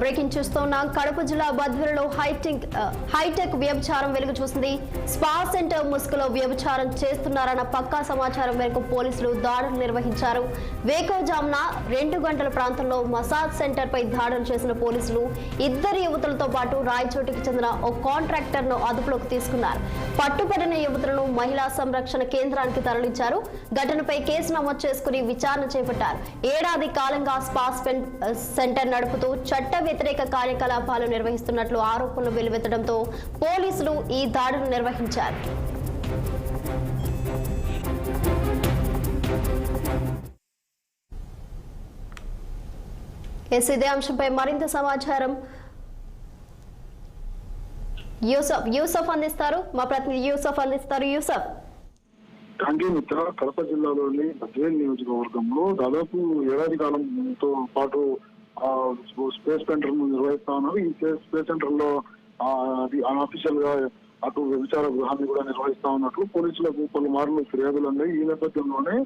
Breaking చూస్తున్నాం. కడప జిల్లా బద్వేలులో hitech వ్యభిచారం వెలుగు చూసింది. స్పా సెంటర్ ముసుగులో వ్యభిచారం చేస్తున్నారన్న పక్కా సమాచారం మేరకు పోలీసులు దాడులు నిర్వహించారు. వేకోజామున 2 గంటల ప్రాంతంలో మసాజ్ సెంటర్ పై దాడులు చేసిన పోలీసులు ఇద్దరు యువతులతో పాటు రాయచోటికి చెందిన ఓ కాంట్రాక్టర్ ను అదుపులోకి తీసుకున్నారు. పట్టుబడిన యువతులను మహిళా సంరక్షణ కేంద్రానికి తరలించారు. ఘటనపై కేసు నమోదు చేసుకుని విచారణ చేపట్టారు. ఏడాది కాలంగా స్పా సెంటర్ నడుపుతూ చట్ట వ్యతిరేక కార్యకలాపాలు నిర్వహిస్తున్నట్లు ఆరోపణలు వెలువెత్తడంతో పోలీసులు ఈ దాడులు నిర్వహించారు. ఇదే అంశంపై మరింత సమాచారం యూసఫ్ అందిస్తారు. మా ప్రతినిధి యూసఫ్ అందిస్తారు. యూసఫ్. మిత్ర, కడప జిల్లాలోని బద్వేలు నియోజకవర్గంలో దాదాపు ఏడాది కాలంతో పాటు స్పేస్ సెంటర్ నిర్వహిస్తా ఉన్నారు. ఈ స్పేస్ సెంటర్ లో అన్అఫీషియల్ గా అటు వ్యభిచార గృహాన్ని కూడా నిర్వహిస్తా ఉన్నట్లు పోలీసులకు పలుమార్లు ఫిర్యాదులు ఉన్నాయి. ఈ నేపథ్యంలోనే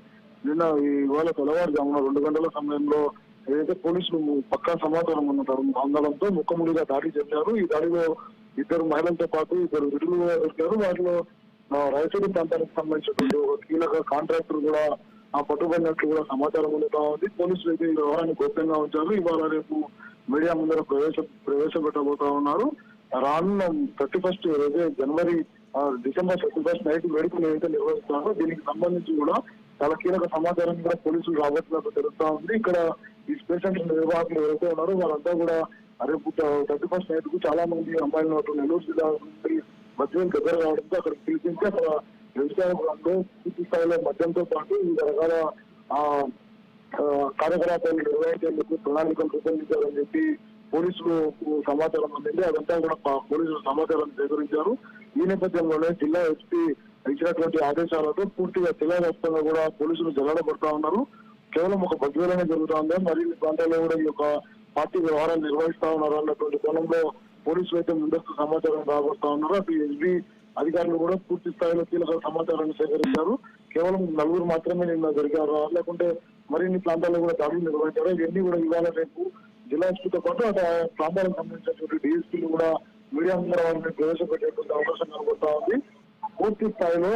నిన్న ఇవాళ తెల్లవారుజామున 2 గంటల సమయంలో ఏదైతే పోలీసులు పక్కా సమాచారం అందడంతో ముఖముడిగా దాడి చేశారు. ఈ దాడిలో 2 మహిళలతో పాటు 2 విడుదల దొరికారు. వాటిలో రాయచోటి ప్రాంతానికి సంబంధించినటువంటి ఒక కీలక కాంట్రాక్టర్ కూడా పట్టుబడినట్లు కూడా సమాచారం అందుతా ఉంది. పోలీసులు అయితే ఈ వ్యవహారాన్ని గోప్యంగా ఉంచారు. ఇవాళ రేపు మీడియా ముందర ప్రవేశపెట్టబోతా ఉన్నారు. రానున్న 31st జనవరి డిసెంబర్ 31st నైట్ వేడుకలు ఏదైతే నిర్వహిస్తున్నారో దీనికి సంబంధించి కూడా చాలా కీలక సమాచారం కూడా పోలీసులు రాబోతున్నట్టు తెలుస్తా ఉంది. ఇక్కడ ఈ స్పేస్ సెంటర్ నిర్వాహకులు ఎవరైతే ఉన్నారో వారంతా కూడా రేపు 31st నైట్ కు చాలా మంది అమ్మాయిలు నెల్లూరు జిల్లా నుండి మద్యం దగ్గర రావడంతో అక్కడికి పిలిపించి అక్కడ వ్యవసాయంలో పూర్తి స్థాయిలో మద్యంతో పాటు వివిధ రకాల కార్యకలాపాలు నిర్వహించేందుకు ప్రణాళికలు రూపొందించారని చెప్పి పోలీసులు సమాచారం అందింది. అదంతా కూడా పోలీసులు సమాచారం సేకరించారు. ఈ నేపథ్యంలోనే జిల్లా ఎస్పీ ఇచ్చినటువంటి ఆదేశాలతో పూర్తిగా జిల్లా వ్యాప్తంగా కూడా పోలీసులు జల్లడబడతా ఉన్నారు. కేవలం ఒక బద్వేలోనే జరుగుతా ఉంది, మరి ఈ ప్రాంతాల్లో కూడా ఈ యొక్క పార్టీ వ్యవహారాలు నిర్వహిస్తా ఉన్నారు అన్నటువంటి కోణంలో పోలీసులు అయితే ముందస్తు సమాచారం రాబోతా ఉన్నారు. అటు ఎస్బీ అధికారులు కూడా పూర్తి స్థాయిలో కీలక సమాచారాన్ని సేకరించారు. కేవలం 4 మాత్రమే నిన్న జరిగారు, లేకుంటే మరిన్ని ప్రాంతాల్లో కూడా దాడులు నిర్వహించారు. ఇవన్నీ కూడా ఇవాళ రేపు జిల్లా ఎస్పీతో పాటు అటు ప్రాంతాలకు సంబంధించినటువంటి డిఎస్పీలు కూడా మీడియా ముందర వారిని ప్రవేశపెట్టేటువంటి అవకాశం కనబడతా ఉంది. పూర్తి స్థాయిలో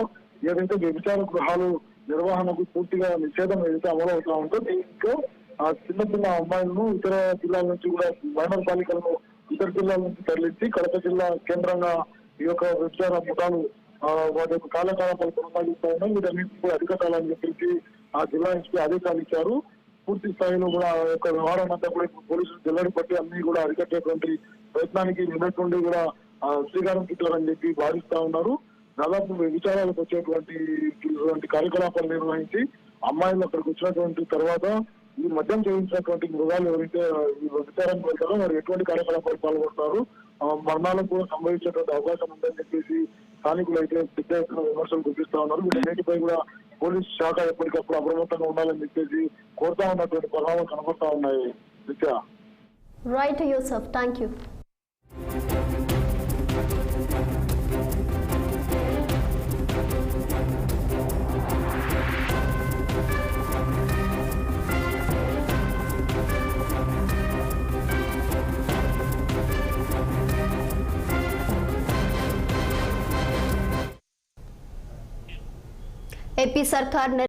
ఏదైతే వ్యభిచార గృహాలు నిర్వహణకు పూర్తిగా నిషేధం ఏదైతే అమలు అవుతా ఉందో దీంట్లో చిన్న అమ్మాయిలను ఇతర జిల్లాల నుంచి కూడా మైనర్ బాలికలను ఇతర జిల్లాల నుంచి తరలించి కడప జిల్లా కేంద్రంగా ఈ యొక్క వ్యభిచార ముఠాలు వాటి యొక్క కార్యకలాపాలు కొనసాగిస్తూ ఉన్నాయి. వీటన్నింటినీ కూడా అధికతాలని చెప్పేసి ఆ జిల్లా ఎస్పీ ఆదేశాలు ఇచ్చారు. పూర్తి స్థాయిలో కూడా ఆ యొక్క వ్యవహారాన్ని అంతా కూడా పోలీసులు జిల్లాని బట్టి అన్ని కూడా అరికట్టేటువంటి ప్రయత్నానికి నిన్నట్టుండి కూడా శ్రీకారం చుట్టారని చెప్పి భావిస్తా ఉన్నారు. దాదాపు విచారాలకు వచ్చేటువంటి కార్యకలాపాలు నిర్వహించి అమ్మాయిలు అక్కడికి వచ్చినటువంటి తర్వాత ఈ మద్యం చేయించినటువంటి మృగాలు ఎవరైతే ఈ విచారానికి వెళ్తారో మరి ఎటువంటి కార్యకలాపాలు పాల్గొంటారు, మరణాలకు కూడా సంభవించేటువంటి అవకాశం ఉందని చెప్పేసి స్థానికులు అయితే పెద్ద ఎత్తున విమర్శలు గుర్తిస్తా ఉన్నారు. వీటన్నిటిపై కూడా పోలీసు శాఖ ఎప్పటికప్పుడు అప్రమత్తంగా ఉండాలని చెప్పేసి కోరుతా ఉన్నటువంటి ప్రభావం కనబడతా ఉన్నాయి. Nitya. Right Yusuf, thank you. AP సర్కార్